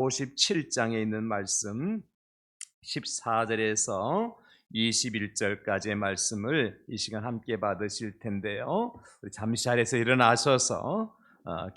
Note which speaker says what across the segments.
Speaker 1: 57장에 있는 말씀 14절에서 21절까지의 말씀을 이 시간 함께 받으실 텐데요. 우리 잠시 자리에서 일어나셔서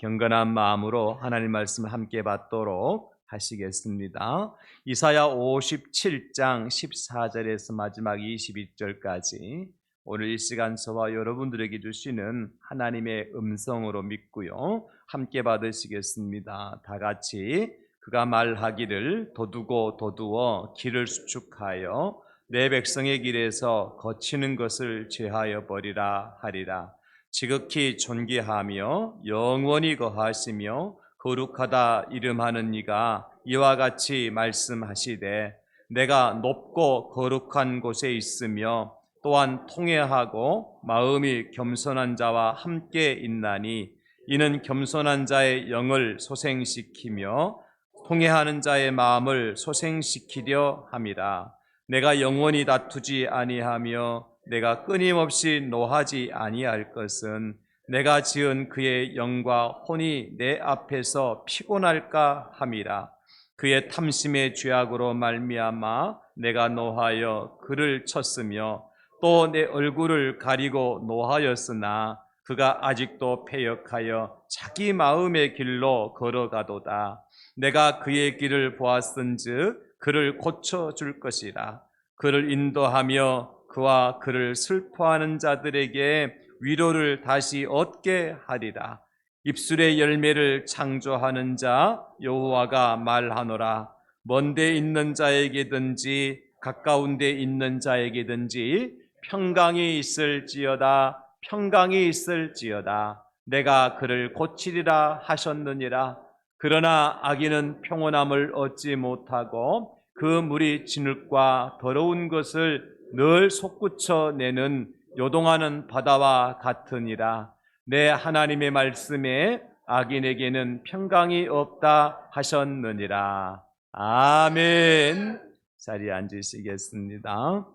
Speaker 1: 경건한 마음으로 하나님 말씀을 함께 받도록 하시겠습니다. 이사야 57장 14절에서 마지막 21절까지 오늘 이 시간 저와 여러분들에게 주시는 하나님의 음성으로 믿고요. 함께 받으시겠습니다. 다 같이 그가 말하기를 도두고 도두어 길을 수축하여 내 백성의 길에서 거치는 것을 제하여 버리라 하리라. 지극히 존귀하며 영원히 거하시며 거룩하다 이름하는 이가 이와 같이 말씀하시되 내가 높고 거룩한 곳에 있으며 또한 통회하고 마음이 겸손한 자와 함께 있나니 이는 겸손한 자의 영을 소생시키며 통회하는 자의 마음을 소생시키려 함이라. 내가 영원히 다투지 아니하며 내가 끊임없이 노하지 아니할 것은 내가 지은 그의 영과 혼이 내 앞에서 피곤할까 함이라. 그의 탐심의 죄악으로 말미암아 내가 노하여 그를 쳤으며 또 내 얼굴을 가리고 노하였으나 그가 아직도 패역하여 자기 마음의 길로 걸어가도다. 내가 그의 길을 보았은즉 그를 고쳐줄 것이라. 그를 인도하며 그와 그를 슬퍼하는 자들에게 위로를 다시 얻게 하리라. 입술의 열매를 창조하는 자 여호와가 말하노라. 먼데 있는 자에게든지 가까운 데 있는 자에게든지 평강이 있을지어다. 평강이 있을지어다. 내가 그를 고치리라 하셨느니라. 그러나 악인은 평온함을 얻지 못하고 그 물이 진흙과 더러운 것을 늘 솟구쳐내는 요동하는 바다와 같으니라. 내 하나님의 말씀에 악인에게는 평강이 없다 하셨느니라. 아멘. 자리에 앉으시겠습니다.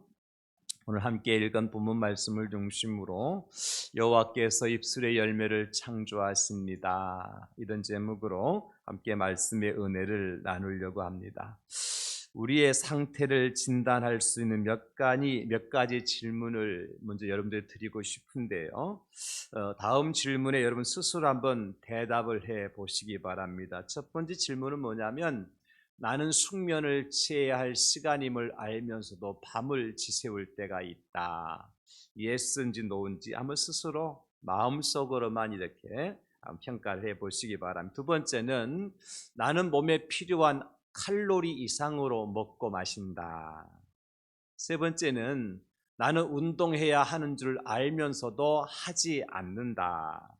Speaker 1: 오늘 함께 읽은 본문 말씀을 중심으로 여호와께서 입술의 열매를 창조하십니다. 이런 제목으로 함께 말씀의 은혜를 나누려고 합니다. 우리의 상태를 진단할 수 있는 몇 가지 질문을 먼저 여러분들 드리고 싶은데요. 다음 질문에 여러분 스스로 한번 대답을 해 보시기 바랍니다. 첫 번째 질문은 뭐냐면 나는 숙면을 취해야 할 시간임을 알면서도 밤을 지새울 때가 있다. 예스인지 노인지 한번 스스로 마음속으로만 이렇게 평가를 해보시기 바랍니다. 두 번째는 나는 몸에 필요한 칼로리 이상으로 먹고 마신다. 세 번째는 나는 운동해야 하는 줄 알면서도 하지 않는다.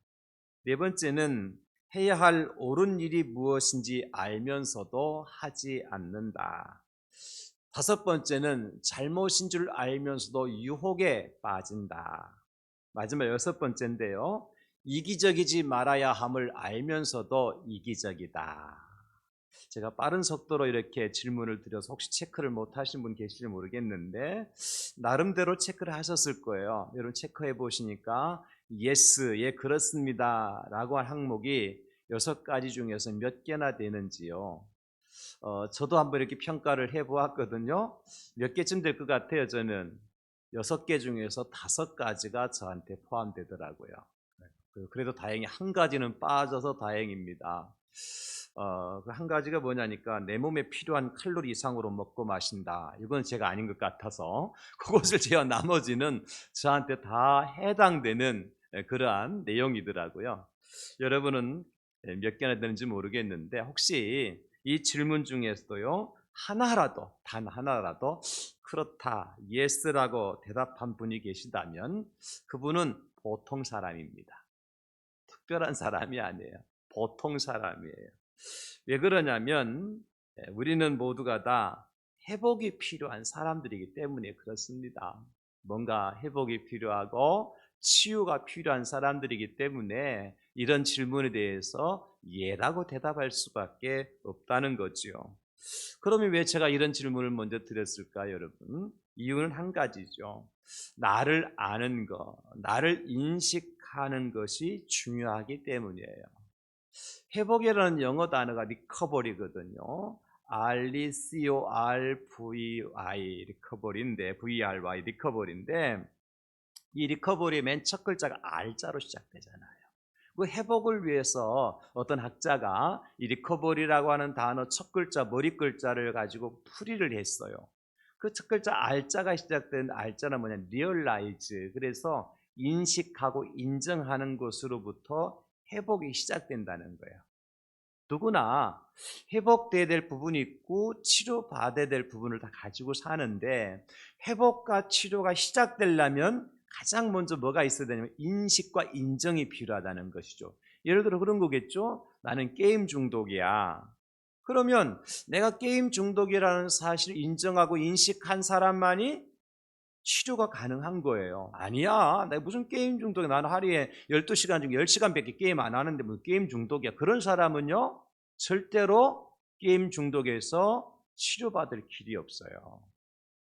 Speaker 1: 네 번째는 해야 할 옳은 일이 무엇인지 알면서도 하지 않는다. 다섯 번째는 잘못인 줄 알면서도 유혹에 빠진다. 마지막 여섯 번째인데요. 이기적이지 말아야 함을 알면서도 이기적이다. 제가 빠른 속도로 이렇게 질문을 드려서 혹시 체크를 못 하신 분 계실지 모르겠는데 나름대로 체크를 하셨을 거예요. 여러분 체크해 보시니까 yes, 예 그렇습니다 라고 한 항목이 6가지 중에서 몇 개나 되는지요. 저도 한번 이렇게 평가를 해 보았거든요. 몇 개쯤 될 것 같아요. 저는 6개 중에서 5가지가 저한테 포함되더라고요. 그래도 다행히 한 가지는 빠져서 다행입니다. 그 한 가지가 뭐냐니까 내 몸에 필요한 칼로리 이상으로 먹고 마신다. 이건 제가 아닌 것 같아서 그것을 제어 나머지는 저한테 다 해당되는 그러한 내용이더라고요. 여러분은 몇 개나 되는지 모르겠는데 혹시 이 질문 중에서도요 하나라도 단 하나라도 그렇다, 예스라고 대답한 분이 계시다면 그분은 보통 사람입니다. 특별한 사람이 아니에요. 보통 사람이에요. 왜 그러냐면 우리는 모두가 다 회복이 필요한 사람들이기 때문에 그렇습니다. 뭔가 회복이 필요하고 치유가 필요한 사람들이기 때문에 이런 질문에 대해서 예라고 대답할 수밖에 없다는 거죠. 그러면 왜 제가 이런 질문을 먼저 드렸을까, 여러분? 이유는 한 가지죠. 나를 아는 것, 나를 인식하는 것이 중요하기 때문이에요. 회복이라는 영어 단어가 리커버리거든요. RECORVY 리커버리인데 VRY 리커버리인데 이 리커버리의 맨 첫 글자가 R자로 시작되잖아요. 그 회복을 위해서 어떤 학자가 이 리커버리라고 하는 단어 첫 글자 머리 글자를 가지고 풀이를 했어요. 그 첫 글자 R자가 시작된 R자는 뭐냐? 리얼라이즈. 그래서 인식하고 인정하는 것으로부터 회복이 시작된다는 거예요. 누구나 회복돼야 될 부분이 있고 치료받아야 될 부분을 다 가지고 사는데 회복과 치료가 시작되려면 가장 먼저 뭐가 있어야 되냐면 인식과 인정이 필요하다는 것이죠. 예를 들어 그런 거겠죠. 나는 게임 중독이야. 그러면 내가 게임 중독이라는 사실을 인정하고 인식한 사람만이 치료가 가능한 거예요. 아니야. 내가 무슨 게임 중독이야. 나는 하루에 12시간 중에 10시간밖에 게임 안 하는데 무슨 게임 중독이야. 그런 사람은요. 절대로 게임 중독에서 치료받을 길이 없어요.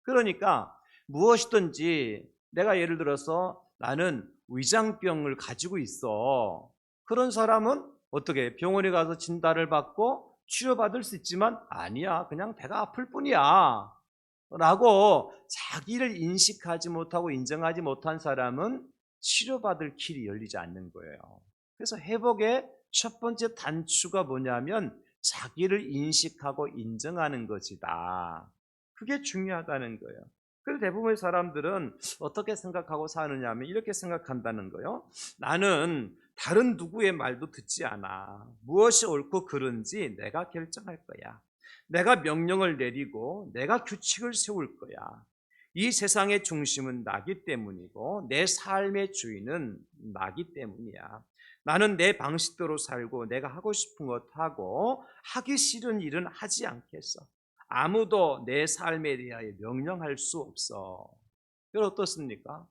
Speaker 1: 그러니까 무엇이든지 내가 예를 들어서 나는 위장병을 가지고 있어. 그런 사람은 어떻게 병원에 가서 진단을 받고 치료받을 수 있지만 아니야. 그냥 배가 아플 뿐이야. 라고 자기를 인식하지 못하고 인정하지 못한 사람은 치료받을 길이 열리지 않는 거예요. 그래서 회복의 첫 번째 단추가 뭐냐면 자기를 인식하고 인정하는 것이다. 그게 중요하다는 거예요. 그래서 대부분의 사람들은 어떻게 생각하고 사느냐 하면 이렇게 생각한다는 거예요. 나는 다른 누구의 말도 듣지 않아. 무엇이 옳고 그른지 내가 결정할 거야. 내가 명령을 내리고 내가 규칙을 세울 거야. 이 세상의 중심은 나기 때문이고 내 삶의 주인은 나기 때문이야. 나는 내 방식대로 살고 내가 하고 싶은 것 하고 하기 싫은 일은 하지 않겠어. 아무도 내 삶에 대하여 명령할 수 없어. 그럼 어떻습니까?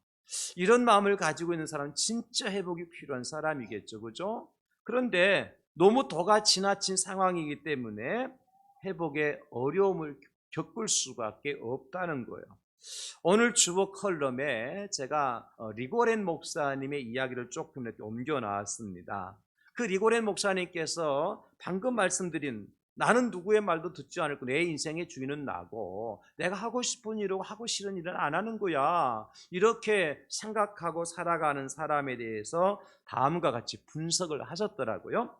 Speaker 1: 이런 마음을 가지고 있는 사람은 진짜 회복이 필요한 사람이겠죠. 그죠? 그런데 너무 도가 지나친 상황이기 때문에 회복에 어려움을 겪을 수밖에 없다는 거예요. 오늘 주보 컬럼에 제가 리고렌 목사님의 이야기를 조금 이렇게 옮겨 나왔습니다. 그 리고렌 목사님께서 방금 말씀드린 나는 누구의 말도 듣지 않을 거 내 인생의 주인은 나고 내가 하고 싶은 일하고 하고 싫은 일은 안 하는 거야. 이렇게 생각하고 살아가는 사람에 대해서 다음과 같이 분석을 하셨더라고요.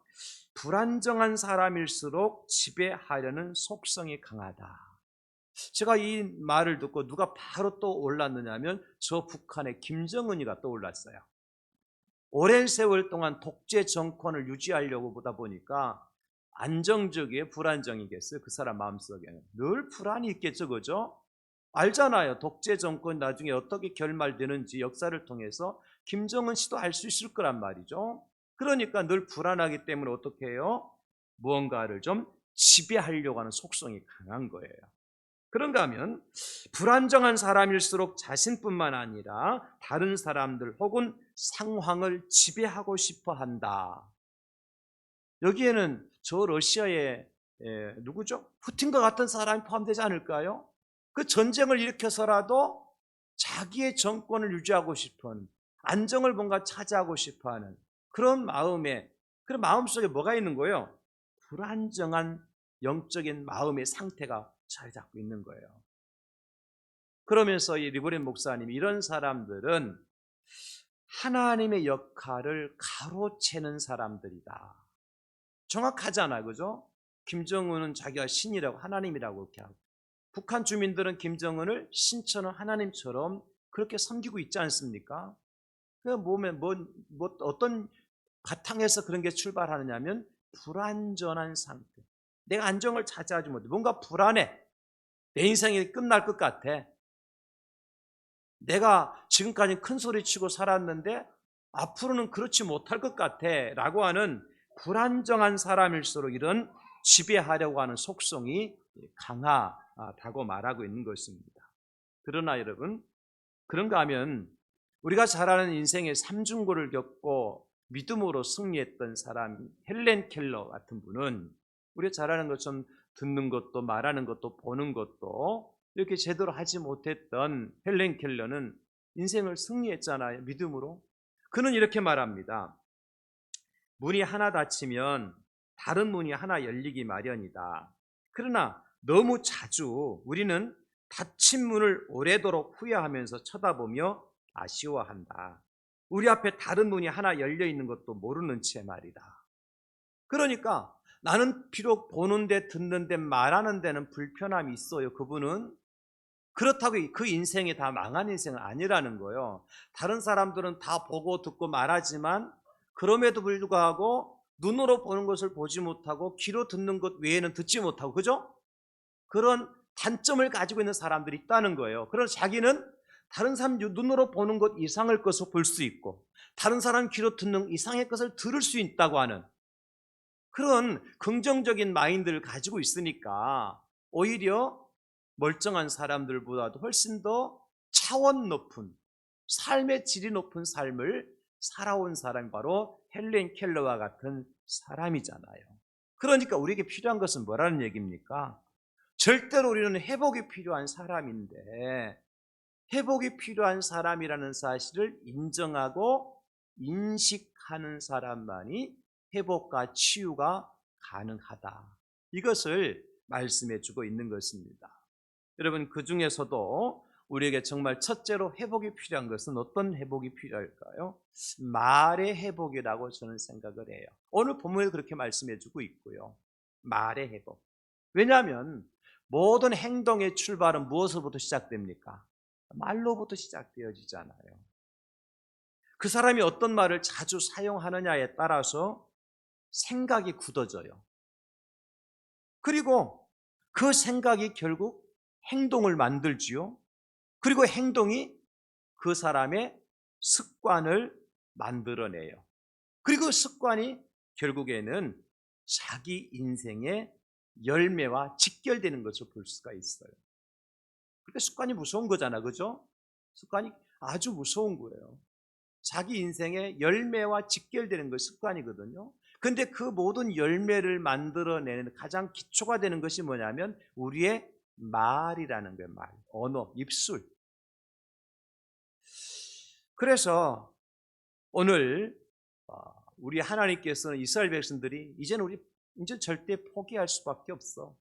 Speaker 1: 불안정한 사람일수록 지배하려는 속성이 강하다. 제가 이 말을 듣고 누가 바로 떠올랐느냐면 저 북한의 김정은이가 떠올랐어요. 오랜 세월 동안 독재 정권을 유지하려고 보다 보니까 안정적이에요? 불안정이겠어요? 그 사람 마음속에는 늘 불안이 있겠죠. 그죠? 알잖아요. 독재 정권 나중에 어떻게 결말되는지 역사를 통해서 김정은 씨도 알 수 있을 거란 말이죠. 그러니까 늘 불안하기 때문에 어떻게 해요? 무언가를 좀 지배하려고 하는 속성이 강한 거예요. 그런가 하면 불안정한 사람일수록 자신뿐만 아니라 다른 사람들 혹은 상황을 지배하고 싶어 한다. 여기에는 저 러시아의 누구죠? 푸틴과 같은 사람이 포함되지 않을까요? 그 전쟁을 일으켜서라도 자기의 정권을 유지하고 싶은 안정을 뭔가 차지하고 싶어하는 그런 마음속에 뭐가 있는 거예요? 불안정한 영적인 마음의 상태가 자리 잡고 있는 거예요. 그러면서 이 리고렌 목사님이 이런 사람들은 하나님의 역할을 가로채는 사람들이다. 정확하잖아요. 그죠? 김정은은 자기가 신이라고 하나님이라고 이렇게 하고 북한 주민들은 김정은을 신처럼 하나님처럼 그렇게 섬기고 있지 않습니까? 그 몸에 어떤 바탕에서 그런 게 출발하느냐면 불완전한 상태. 내가 안정을 차지하지 못해. 뭔가 불안해. 내 인생이 끝날 것 같아. 내가 지금까지 큰 소리 치고 살았는데 앞으로는 그렇지 못할 것 같아 라고 하는 불안정한 사람일수록 이런 지배하려고 하는 속성이 강하다고 말하고 있는 것입니다. 그러나 여러분, 그런가 하면 우리가 잘 아는 인생의 삼중고를 겪고 믿음으로 승리했던 사람 헬렌 켈러 같은 분은 우리가 잘 아는 것처럼 듣는 것도 말하는 것도 보는 것도 이렇게 제대로 하지 못했던 헬렌 켈러는 인생을 승리했잖아요. 믿음으로. 그는 이렇게 말합니다. 문이 하나 닫히면 다른 문이 하나 열리기 마련이다. 그러나 너무 자주 우리는 닫힌 문을 오래도록 후회하면서 쳐다보며 아쉬워한다. 우리 앞에 다른 문이 하나 열려 있는 것도 모르는 채 말이다. 그러니까 나는 비록 보는데 듣는데 말하는 데는 불편함이 있어요. 그분은 그렇다고 그 인생이 다 망한 인생은 아니라는 거예요. 다른 사람들은 다 보고 듣고 말하지만 그럼에도 불구하고 눈으로 보는 것을 보지 못하고 귀로 듣는 것 외에는 듣지 못하고, 그죠? 그런 단점을 가지고 있는 사람들이 있다는 거예요. 그래서 자기는 다른 사람 눈으로 보는 것 이상의 것을 볼 수 있고 다른 사람 귀로 듣는 이상의 것을 들을 수 있다고 하는 그런 긍정적인 마인드를 가지고 있으니까 오히려 멀쩡한 사람들보다도 훨씬 더 차원 높은 삶의 질이 높은 삶을 살아온 사람이 바로 헬렌 켈러와 같은 사람이잖아요. 그러니까 우리에게 필요한 것은 뭐라는 얘기입니까? 절대로 우리는 회복이 필요한 사람인데 회복이 필요한 사람이라는 사실을 인정하고 인식하는 사람만이 회복과 치유가 가능하다. 이것을 말씀해 주고 있는 것입니다. 여러분, 그 중에서도 우리에게 정말 첫째로 회복이 필요한 것은 어떤 회복이 필요할까요? 말의 회복이라고 저는 생각을 해요. 오늘 본문에도 그렇게 말씀해 주고 있고요. 말의 회복. 왜냐하면 모든 행동의 출발은 무엇으로부터 시작됩니까? 말로부터 시작되어지잖아요. 그 사람이 어떤 말을 자주 사용하느냐에 따라서 생각이 굳어져요. 그리고 그 생각이 결국 행동을 만들지요. 그리고 행동이 그 사람의 습관을 만들어내요. 그리고 습관이 결국에는 자기 인생의 열매와 직결되는 것을 볼 수가 있어요. 그러니까 습관이 무서운 거잖아, 그죠? 습관이 아주 무서운 거예요. 자기 인생의 열매와 직결되는 것이 습관이거든요. 근데 그 모든 열매를 만들어내는 가장 기초가 되는 것이 뭐냐면 우리의 말이라는 거예요. 말, 언어, 입술. 그래서 오늘 우리 하나님께서는 이스라엘 백성들이 이제 절대 포기할 수밖에 없어.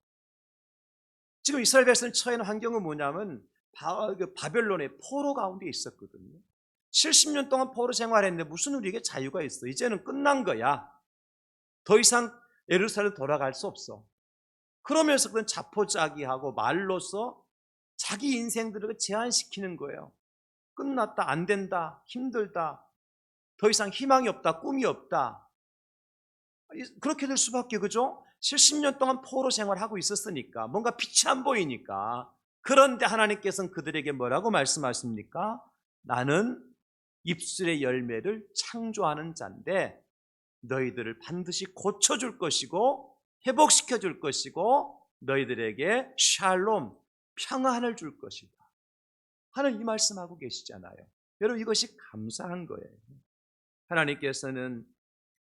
Speaker 1: 지금 이스라엘 백성이 처한 환경은 뭐냐면 바벨론의 포로 가운데 있었거든요. 70년 동안 포로 생활했는데 무슨 우리에게 자유가 있어? 이제는 끝난 거야. 더 이상 예루살렘 돌아갈 수 없어. 그러면서 그건 자포자기하고 말로써 자기 인생들을 제한시키는 거예요. 끝났다, 안 된다, 힘들다, 더 이상 희망이 없다, 꿈이 없다. 그렇게 될 수밖에, 그죠? 70년 동안 포로 생활하고 있었으니까 뭔가 빛이 안 보이니까. 그런데 하나님께서는 그들에게 뭐라고 말씀하십니까? 나는 입술의 열매를 창조하는 자인데 너희들을 반드시 고쳐줄 것이고 회복시켜줄 것이고 너희들에게 샬롬, 평안을 줄 것이다 하는 이 말씀하고 계시잖아요. 여러분, 이것이 감사한 거예요. 하나님께서는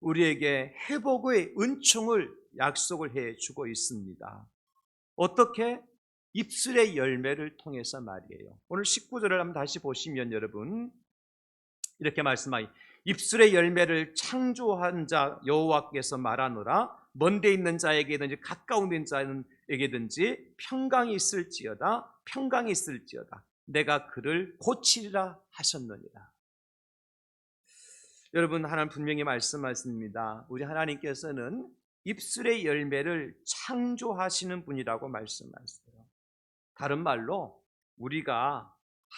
Speaker 1: 우리에게 회복의 은총을 약속을 해주고 있습니다. 어떻게? 입술의 열매를 통해서 말이에요. 오늘 19절을 한번 다시 보시면 여러분 이렇게 말씀하니 입술의 열매를 창조한 자 여호와께서 말하노라 먼데 있는 자에게든지 가까운 있는 자에게든지 평강이 있을지어다 내가 그를 고치리라 하셨느니라. 여러분, 하나님 분명히 말씀하십니다. 우리 하나님께서는 입술의 열매를 창조하시는 분이라고 말씀하세요. 다른 말로 우리가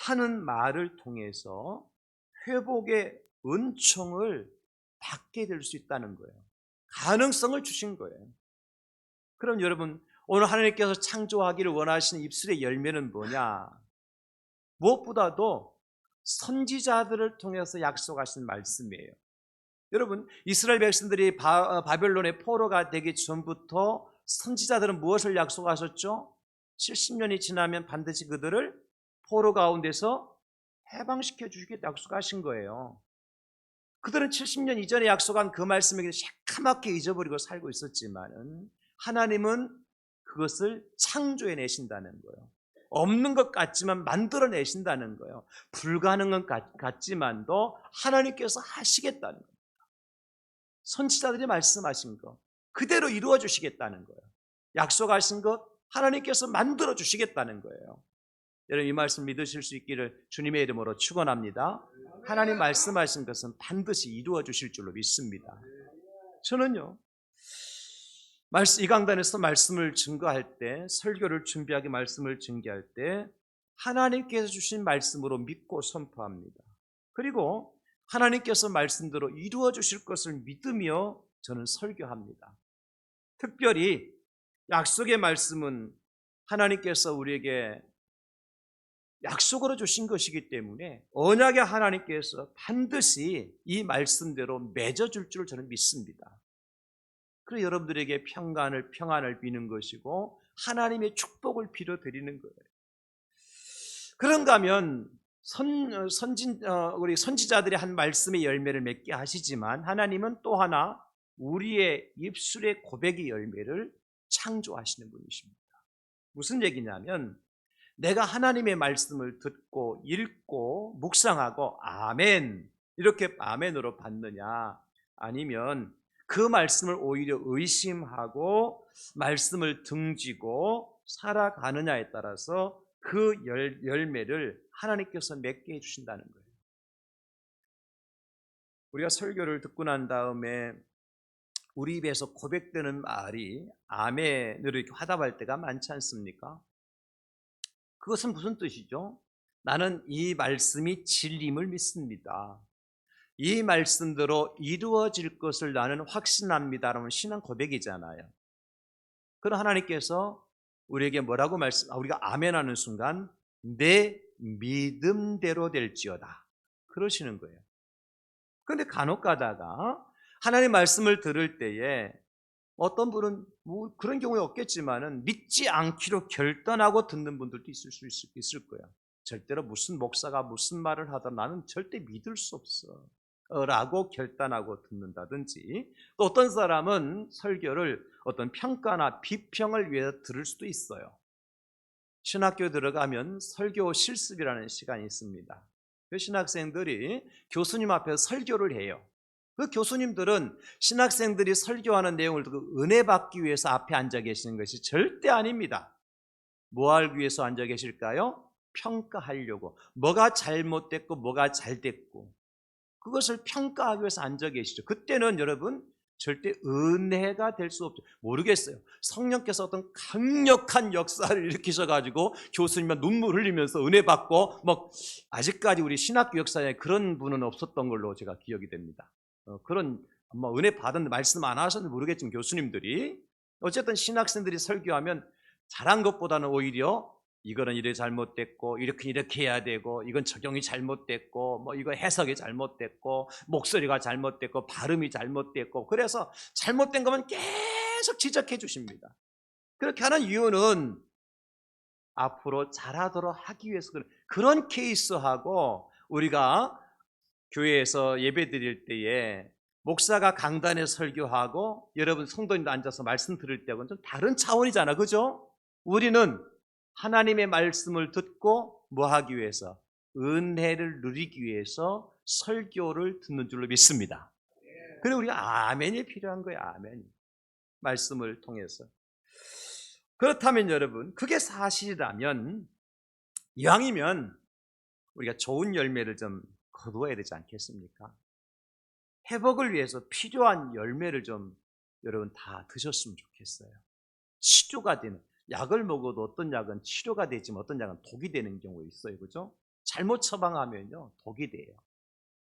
Speaker 1: 하는 말을 통해서 회복의 은총을 받게 될 수 있다는 거예요. 가능성을 주신 거예요. 그럼 여러분, 오늘 하나님께서 창조하기를 원하시는 입술의 열매는 뭐냐? 무엇보다도 선지자들을 통해서 약속하신 말씀이에요. 여러분, 이스라엘 백성들이 바벨론의 포로가 되기 전부터 선지자들은 무엇을 약속하셨죠? 70년이 지나면 반드시 그들을 포로 가운데서 해방시켜 주시겠다 약속하신 거예요. 그들은 70년 이전에 약속한 그 말씀을 새카맣게 잊어버리고 살고 있었지만 하나님은 그것을 창조해 내신다는 거예요. 없는 것 같지만 만들어내신다는 거예요. 불가능한 것 같지만도 하나님께서 하시겠다는 거예요. 선지자들이 말씀하신 것 그대로 이루어 주시겠다는 거예요. 약속하신 것 하나님께서 만들어 주시겠다는 거예요. 여러분 이 말씀 믿으실 수 있기를 주님의 이름으로 축원합니다. 하나님 말씀하신 것은 반드시 이루어 주실 줄로 믿습니다. 저는요 이 강단에서 말씀을 증거할 때, 설교를 준비하기 말씀을 증거할 때 하나님께서 주신 말씀으로 믿고 선포합니다. 그리고 하나님께서 말씀대로 이루어 주실 것을 믿으며 저는 설교합니다. 특별히 약속의 말씀은 하나님께서 우리에게 약속으로 주신 것이기 때문에 언약의 하나님께서 반드시 이 말씀대로 맺어줄 줄 저는 믿습니다. 그래서 여러분들에게 평안을 비는 것이고 하나님의 축복을 빌어드리는 거예요. 그런가 하면 우리 선지자들이 한 말씀의 열매를 맺게 하시지만 하나님은 또 하나 우리의 입술의 고백의 열매를 창조하시는 분이십니다. 무슨 얘기냐면 내가 하나님의 말씀을 듣고 읽고 묵상하고 아멘 이렇게 아멘으로 받느냐 아니면 그 말씀을 오히려 의심하고 말씀을 등지고 살아가느냐에 따라서 그 열매를 하나님께서 맺게 해주신다는 거예요. 우리가 설교를 듣고 난 다음에 우리 입에서 고백되는 말이 아멘으로 이렇게 화답할 때가 많지 않습니까? 그것은 무슨 뜻이죠? 나는 이 말씀이 진리임을 믿습니다. 이 말씀대로 이루어질 것을 나는 확신합니다라는 신앙 고백이잖아요. 그럼 하나님께서 우리에게 뭐라고 우리가 아멘하는 순간 내 믿음대로 될지어다 그러시는 거예요. 그런데 간혹 가다가 하나님의 말씀을 들을 때에 어떤 분은 뭐 그런 경우에 없겠지만은 믿지 않기로 결단하고 듣는 분들도 있을 거예요. 절대로 무슨 목사가 무슨 말을 하든 나는 절대 믿을 수 없어 라고 결단하고 듣는다든지 또 어떤 사람은 설교를 어떤 평가나 비평을 위해서 들을 수도 있어요. 신학교에 들어가면 설교 실습이라는 시간이 있습니다. 그 신학생들이 교수님 앞에서 설교를 해요. 그 교수님들은 신학생들이 설교하는 내용을 듣고 은혜 받기 위해서 앞에 앉아 계시는 것이 절대 아닙니다. 뭐 하기 위해서 앉아 계실까요? 평가하려고. 뭐가 잘못됐고 뭐가 잘됐고 그것을 평가하기 위해서 앉아 계시죠. 그때는 여러분 절대 은혜가 될 수 없죠. 모르겠어요. 성령께서 어떤 강력한 역사를 일으키셔가지고 교수님만 눈물 흘리면서 은혜 받고 아직까지 우리 신학교 역사에 그런 분은 없었던 걸로 제가 기억이 됩니다. 그런 은혜 받은 말씀 안 하셨는지 모르겠지만 교수님들이 어쨌든 신학생들이 설교하면 잘한 것보다는 오히려 이거는 이래 잘못됐고 이렇게 해야 되고 이건 적용이 잘못됐고 이거 해석이 잘못됐고 목소리가 잘못됐고 발음이 잘못됐고 그래서 잘못된 거면 계속 지적해 주십니다. 그렇게 하는 이유는 앞으로 잘하도록 하기 위해서 그런 케이스하고 우리가 교회에서 예배 드릴 때에 목사가 강단에 설교하고 여러분 성도님도 앉아서 말씀 들을 때하고는 좀 다른 차원이잖아, 그죠? 우리는 하나님의 말씀을 듣고 뭐 하기 위해서? 은혜를 누리기 위해서 설교를 듣는 줄로 믿습니다. 그리고 우리가 아멘이 필요한 거예요. 아멘. 말씀을 통해서. 그렇다면 여러분 그게 사실이라면 이왕이면 우리가 좋은 열매를 좀 거두어야 되지 않겠습니까? 회복을 위해서 필요한 열매를 좀 여러분 다 드셨으면 좋겠어요. 치료가 되는 약을 먹어도 어떤 약은 치료가 되지만 어떤 약은 독이 되는 경우가 있어요. 그죠? 잘못 처방하면요 독이 돼요.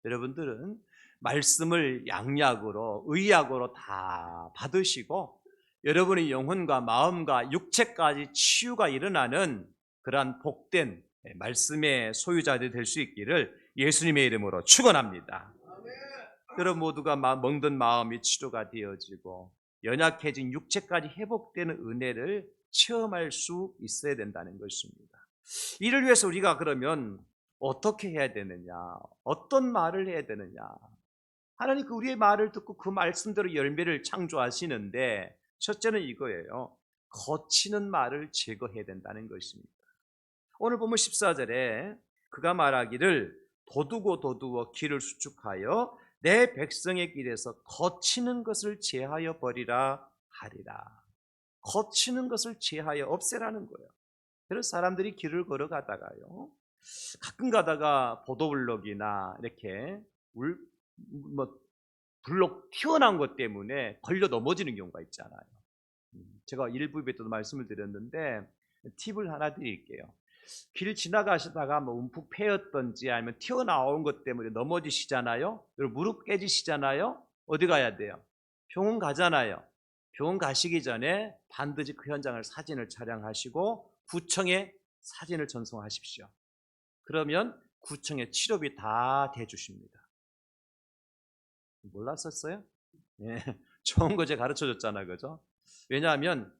Speaker 1: 여러분들은 말씀을 양약으로 의약으로 다 받으시고 여러분의 영혼과 마음과 육체까지 치유가 일어나는 그러한 복된 말씀의 소유자들이 될 수 있기를 예수님의 이름으로 축원합니다. 여러분 모두가 멍든 마음이 치료가 되어지고 연약해진 육체까지 회복되는 은혜를 체험할 수 있어야 된다는 것입니다. 이를 위해서 우리가 그러면 어떻게 해야 되느냐? 어떤 말을 해야 되느냐? 하나님 우리의 말을 듣고 그 말씀대로 열매를 창조하시는데 첫째는 이거예요. 거치는 말을 제거해야 된다는 것입니다. 오늘 보면 14절에 그가 말하기를 도두고 길을 수축하여 내 백성의 길에서 거치는 것을 제하여 버리라 하리라. 거치는 것을 제하여 없애라는 거예요. 그래서 사람들이 길을 걸어가다가요, 가끔 가다가 보도블록이나 이렇게 뭐 블록 튀어나온 것 때문에 걸려 넘어지는 경우가 있잖아요. 제가 일부에 때도 말씀을 드렸는데 팁을 하나 드릴게요. 길 지나가시다가 뭐 움푹 패였던지 아니면 튀어나온 것 때문에 넘어지시잖아요. 그리고 무릎 깨지시잖아요. 어디 가야 돼요? 병원 가잖아요. 병원 가시기 전에 반드시 그 현장을 사진을 촬영하시고 구청에 사진을 전송하십시오. 그러면 구청에 치료비 다 대주십니다. 몰랐었어요? 예, 좋은 거 제가 가르쳐 줬잖아요. 그죠? 왜냐하면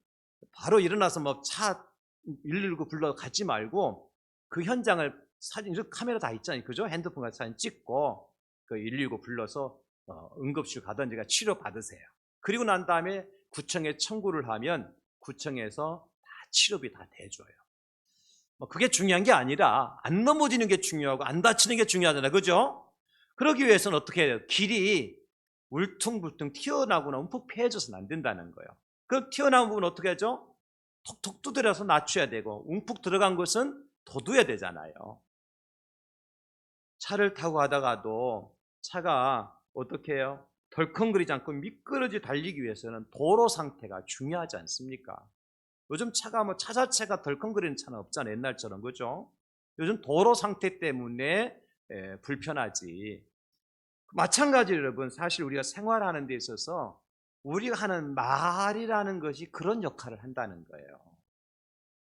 Speaker 1: 바로 일어나서 뭐 차 119 불러 가지 말고 그 현장을 사진, 카메라 다 있잖아요. 그죠? 핸드폰 같은 사진 찍고 그 119 불러서 응급실 가든지 치료 받으세요. 그리고 난 다음에 구청에 청구를 하면 구청에서 다 치료비 다 대줘요. 그게 중요한 게 아니라 안 넘어지는 게 중요하고 안 다치는 게 중요하잖아요. 그죠? 그러기 위해서는 어떻게 해야 돼요? 길이 울퉁불퉁 튀어나오거나 움푹 패해져서는 안 된다는 거예요. 그 튀어나온 부분 어떻게 하죠? 톡톡 두드려서 낮춰야 되고 움푹 들어간 것은 둬둬야 되잖아요. 차를 타고 가다가도 차가 어떻게 해요? 덜컹거리지 않고 미끄러지 달리기 위해서는 도로 상태가 중요하지 않습니까? 요즘 차가 뭐 차 자체가 덜컹거리는 차는 없잖아요. 옛날처럼. 그죠? 요즘 도로 상태 때문에 불편하지. 마찬가지로 여러분, 사실 우리가 생활하는 데 있어서 우리가 하는 말이라는 것이 그런 역할을 한다는 거예요.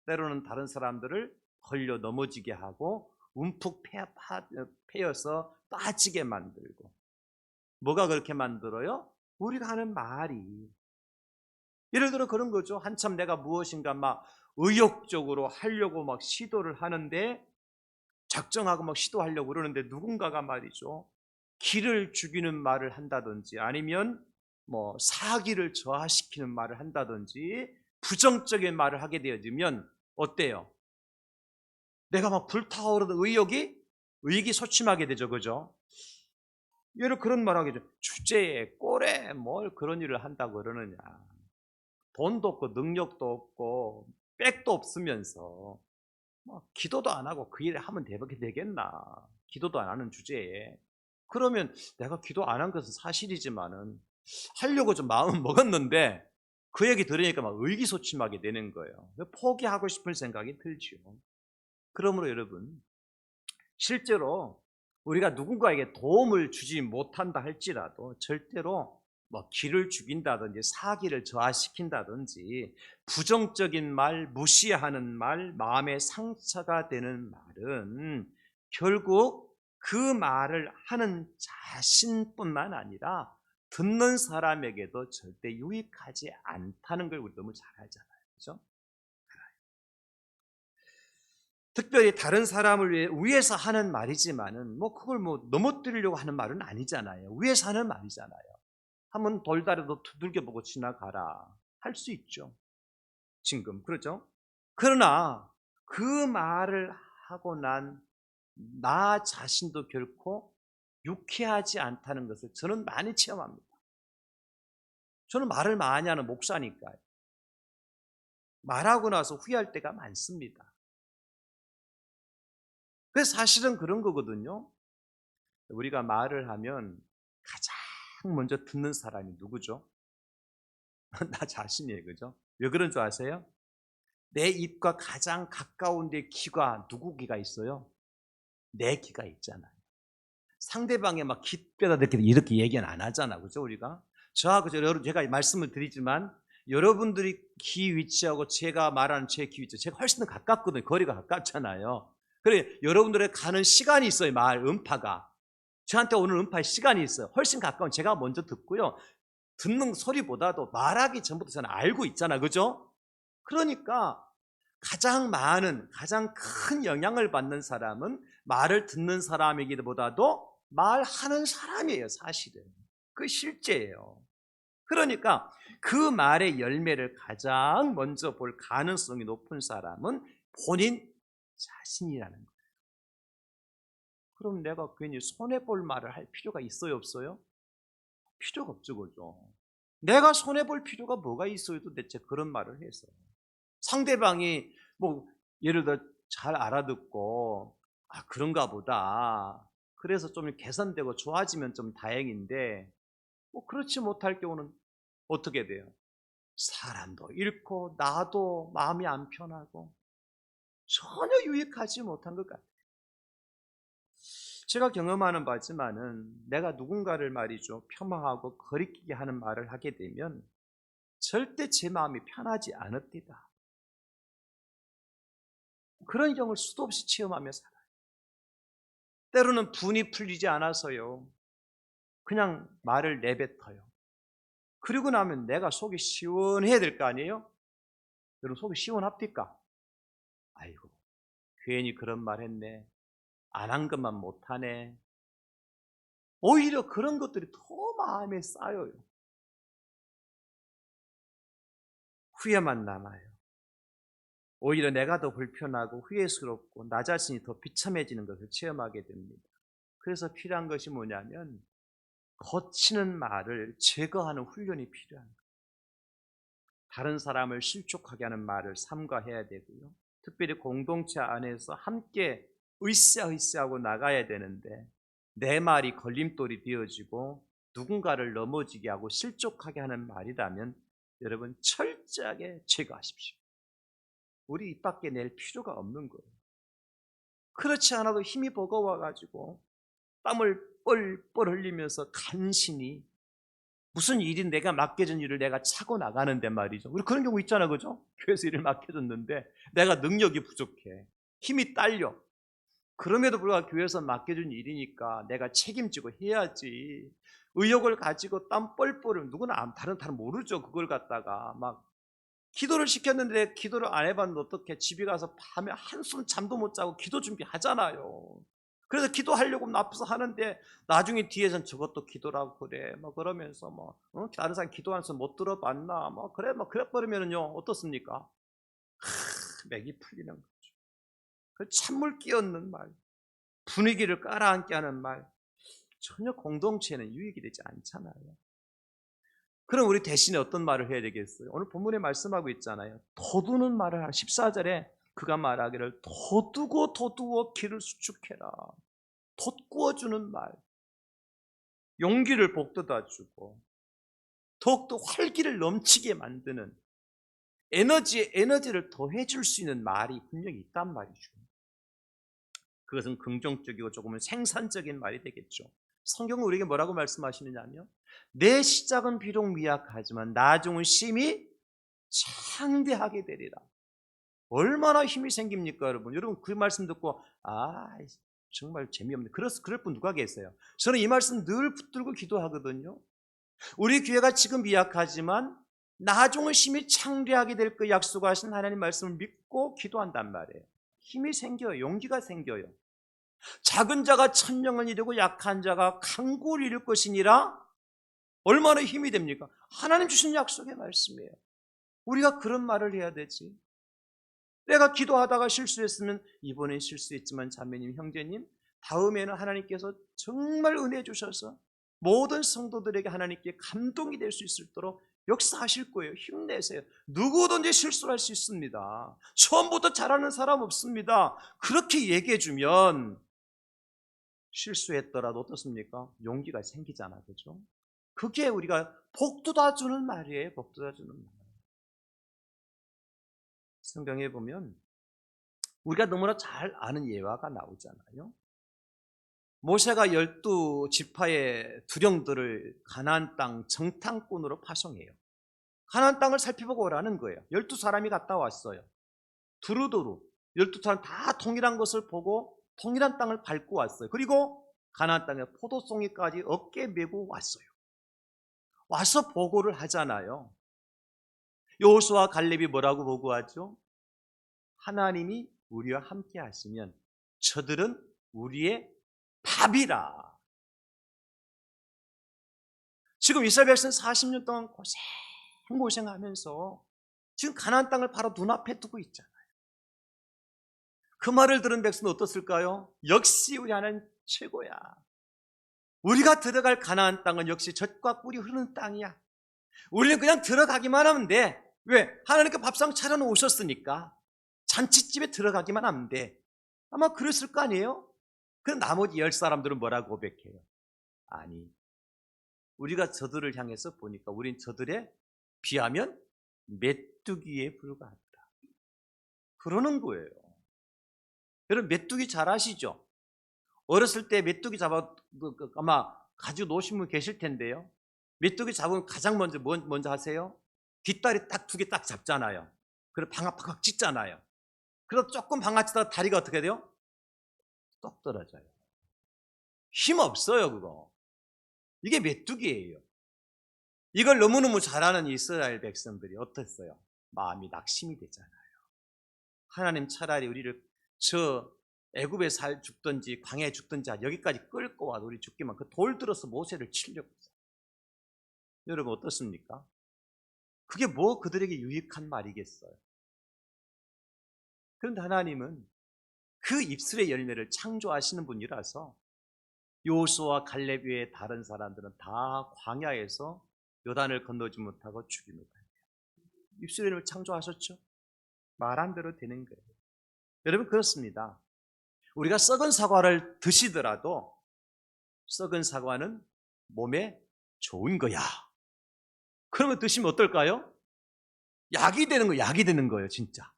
Speaker 1: 때로는 다른 사람들을 걸려 넘어지게 하고 움푹 패여서 빠지게 만들고. 뭐가 그렇게 만들어요? 우리가 하는 말이. 예를 들어 그런 거죠. 한참 내가 무엇인가 막 의욕적으로 하려고 막 시도를 하는데, 작정하고 막 시도하려고 그러는데 누군가가 말이죠, 기를 죽이는 말을 한다든지 아니면 뭐 사기를 저하시키는 말을 한다든지 부정적인 말을 하게 되어지면 어때요? 내가 막 불타오르는 의기소침하게 되죠. 그죠? 예를 그런 말 하게 되죠. 주제에 꼴에 뭘 그런 일을 한다고 그러느냐. 돈도 없고 능력도 없고 백도 없으면서 기도도 안 하고 그 일을 하면 되겠나. 기도도 안 하는 주제에. 그러면 내가 기도 안 한 것은 사실이지만은 하려고 좀 마음은 먹었는데 그 얘기 들으니까 막 의기소침하게 되는 거예요. 포기하고 싶은 생각이 들죠. 그러므로 여러분, 실제로 우리가 누군가에게 도움을 주지 못한다 할지라도 절대로 뭐 기를 죽인다든지 사기를 저하시킨다든지 부정적인 말, 무시하는 말, 마음에 상처가 되는 말은 결국 그 말을 하는 자신뿐만 아니라 듣는 사람에게도 절대 유익하지 않다는 걸 우리 너무 잘 알잖아요. 그렇죠? 특별히 다른 사람을 위해서 하는 말이지만은 뭐 그걸 뭐 넘어뜨리려고 하는 말은 아니잖아요. 위해서 하는 말이잖아요. 한번 돌다리도 두들겨 보고 지나가라 할 수 있죠. 지금 그렇죠? 그러나 그 말을 하고 난 나 자신도 결코 유쾌하지 않다는 것을 저는 많이 체험합니다. 저는 말을 많이 하는 목사니까요. 말하고 나서 후회할 때가 많습니다. 그래서 사실은 그런 거거든요. 우리가 말을 하면 가장 먼저 듣는 사람이 누구죠? 나 자신이에요. 그죠? 왜 그런 줄 아세요? 내 입과 가장 가까운 데 귀가 누구 귀가 있어요? 내 귀가 있잖아요. 상대방의 막 귓뼈다 이렇게 얘기는 안 하잖아. 그죠? 우리가? 저하고 제가 말씀을 드리지만 여러분들이 귀 위치하고 제가 말하는 제 귀 위치, 제가 훨씬 더 가깝거든요. 거리가 가깝잖아요. 그래, 여러분들의 가는 시간이 있어요. 음파가. 저한테 오는 음파의 시간이 있어요. 훨씬 가까운 제가 먼저 듣고요. 듣는 소리보다도 말하기 전부터 저는 알고 있잖아. 그죠? 그러니까 가장 큰 영향을 받는 사람은 말을 듣는 사람이기보다도 말하는 사람이에요. 사실은. 그게 실제예요. 그러니까 그 말의 열매를 가장 먼저 볼 가능성이 높은 사람은 본인 자신이라는 거예요. 그럼 내가 괜히 손해볼 말을 할 필요가 있어요, 없어요? 필요가 없죠, 그죠? 내가 손해볼 필요가 뭐가 있어요, 도대체 그런 말을 해서. 상대방이 뭐 예를 들어 잘 알아듣고 그런가 보다. 그래서 좀 개선되고 좋아지면 좀 다행인데 뭐 그렇지 못할 경우는 어떻게 돼요? 사람도 잃고 나도 마음이 안 편하고 전혀 유익하지 못한 것 같아요. 제가 경험하는 바지만은 내가 누군가를 말이죠 폄하하고 거리끼게 하는 말을 하게 되면 절대 제 마음이 편하지 않읍니다. 그런 경우를 수도 없이 체험하며 살아요. 때로는 분이 풀리지 않아서요 그냥 말을 내뱉어요. 그리고 나면 내가 속이 시원해야 될 거 아니에요? 여러분 속이 시원합니까? 아이고 괜히 그런 말 했네. 안 한 것만 못하네. 오히려 그런 것들이 더 마음에 쌓여요. 후회만 남아요. 오히려 내가 더 불편하고 후회스럽고 나 자신이 더 비참해지는 것을 체험하게 됩니다. 그래서 필요한 것이 뭐냐면 거치는 말을 제거하는 훈련이 필요한 거예요. 다른 사람을 실족하게 하는 말을 삼가해야 되고요. 특별히 공동체 안에서 함께 으쌰으쌰하고 나가야 되는데 내 말이 걸림돌이 되어지고 누군가를 넘어지게 하고 실족하게 하는 말이라면 여러분 철저하게 제거하십시오. 우리 입 밖에 낼 필요가 없는 거예요. 그렇지 않아도 힘이 버거워가지고 땀을 뻘뻘 흘리면서 간신히 무슨 일이 내가 맡겨진 일을 내가 차고 나가는데 말이죠. 우리 그런 경우 있잖아, 그죠? 교회에서 일을 맡겨줬는데 내가 능력이 부족해. 힘이 딸려. 그럼에도 불구하고 교회에서 맡겨준 일이니까 내가 책임지고 해야지. 의욕을 가지고 땀 뻘뻘을 누구나 다른 모르죠. 그걸 갖다가 막 기도를 시켰는데 기도를 안 해봤는데 어떻게 집에 가서 밤에 한숨 잠도 못 자고 기도 준비하잖아요. 그래서 기도하려고 앞서서 하는데 나중에 뒤에선 저것도 기도라고 그래. 뭐 그러면서 다른 사람 기도하는 소리 못 들어봤나? 그래 버리면은요 어떻습니까? 맥이 풀리는 거죠. 그 찬물 끼얹는 말, 분위기를 깔아앉게 하는 말, 전혀 공동체에는 유익이 되지 않잖아요. 그럼 우리 대신에 어떤 말을 해야 되겠어요? 오늘 본문에 말씀하고 있잖아요. 도두는 말을 하라. 14절에 그가 말하기를 도두고 길을 수축해라. 돋구어주는 말, 용기를 복돋아주고 더욱더 활기를 넘치게 만드는 에너지를 더해줄 수 있는 말이 분명히 있단 말이죠. 그것은 긍정적이고 조금은 생산적인 말이 되겠죠. 성경은 우리에게 뭐라고 말씀하시느냐면 내 시작은 비록 미약하지만 나중은 심히 창대하게 되리라. 얼마나 힘이 생깁니까, 여러분? 여러분 그 말씀 듣고 정말 재미없네. 그럴 분 누가 계세요? 저는 이 말씀 늘 붙들고 기도하거든요. 우리 교회가 지금 미약하지만 나중은 심히 창대하게 될 그 약속하신 하나님 말씀을 믿고 기도한단 말이에요. 힘이 생겨요. 용기가 생겨요. 작은 자가 천명을 이루고 약한 자가 강구를 이룰 것이니라. 얼마나 힘이 됩니까? 하나님 주신 약속의 말씀이에요. 우리가 그런 말을 해야 되지. 내가 기도하다가 실수했으면 이번엔 실수했지만 자매님, 형제님, 다음에는 하나님께서 정말 은혜 주셔서 모든 성도들에게 하나님께 감동이 될 수 있도록 역사하실 거예요. 힘내세요. 누구든지 실수를 할 수 있습니다. 처음부터 잘하는 사람 없습니다. 그렇게 얘기해 주면 실수했더라도 어떻습니까? 용기가 생기잖아, 그죠? 그게 우리가 복돋아 주는 말이에요. 복돋아 주는 말. 성경에 보면 우리가 너무나 잘 아는 예화가 나오잖아요. 모세가 12지파의 두령들을 가나안 땅 정탐꾼으로 파송해요. 가나안 땅을 살펴보고 오라는 거예요. 12사람이 갔다 왔어요. 두루두루 12사람 다 동일한 것을 보고 동일한 땅을 밟고 왔어요. 그리고 가나안 땅에 포도송이까지 어깨 메고 왔어요. 와서 보고를 하잖아요. 여호수아와 갈렙이 뭐라고 보고하죠? 하나님이 우리와 함께 하시면 저들은 우리의 밥이라. 지금 이스라엘 백성은 40년 동안 고생하면서 지금 가나안 땅을 바로 눈앞에 두고 있잖아요. 그 말을 들은 백성은 어떻을까요? 역시 우리 하나님 최고야. 우리가 들어갈 가나안 땅은 역시 젖과 꿀이 흐르는 땅이야. 우리는 그냥 들어가기만 하면 돼. 왜? 하나님께 밥상 차려놓으셨으니까. 잔치집에 들어가기만 하면 돼. 아마 그랬을 거 아니에요? 그 나머지 10사람들은 뭐라고 고백해요? 아니, 우리가 저들을 향해서 보니까 우린 저들에 비하면 메뚜기에 불과하다. 그러는 거예요. 여러분, 메뚜기 잘 아시죠? 어렸을 때 메뚜기 잡아 아마 가지고 노신 분 계실 텐데요. 메뚜기 잡으면 가장 먼저 하세요? 뒷다리 딱 2개 딱 잡잖아요. 그리고 방앗방앗 찢잖아요. 그래서 조금 방앗치다가 다리가 어떻게 돼요? 똑 떨어져요. 힘 없어요, 그거. 이게 메뚜기예요. 이걸 너무너무 잘하는 이스라엘 백성들이 어땠어요? 마음이 낙심이 되잖아요. 하나님 차라리 우리를 저 애굽에 죽든지 광야에 죽든지 여기까지 끌고 와도 우리 죽기만 그 돌 들어서 모세를 치려고 했어요. 여러분 어떻습니까? 그게 뭐 그들에게 유익한 말이겠어요? 그런데 하나님은 그 입술의 열매를 창조하시는 분이라서 요수와 갈렙 외에 다른 사람들은 다 광야에서 요단을 건너지 못하고 죽임을 당해요. 입술의 열매를 창조하셨죠? 말한 대로 되는 거예요. 여러분 그렇습니다. 우리가 썩은 사과를 드시더라도 썩은 사과는 몸에 좋은 거야. 그러면 드시면 어떨까요? 약이 되는 거예요. 약이 되는 거예요, 진짜.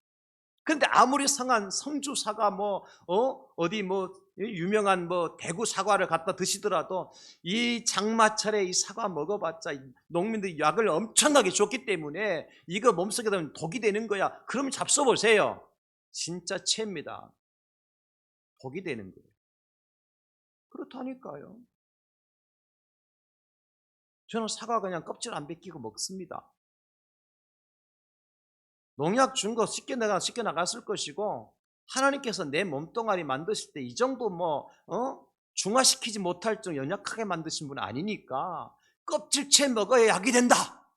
Speaker 1: 그런데 아무리 성한 성주 사과 어디 유명한 대구 사과를 갖다 드시더라도 이 장마철에 이 사과 먹어봤자 농민들이 약을 엄청나게 줬기 때문에 이거 몸속에 들면 독이 되는 거야. 그러면 잡숴보세요. 진짜 채입니다. 독이 되는 거예요. 그렇다니까요. 저는 사과 그냥 껍질 안 벗기고 먹습니다. 농약 준 거 쉽게 나갔을 것이고 하나님께서 내 몸뚱아리 만드실 때 이 정도 중화시키지 못할 정도 연약하게 만드신 분 아니니까 껍질째 먹어야 약이 된다.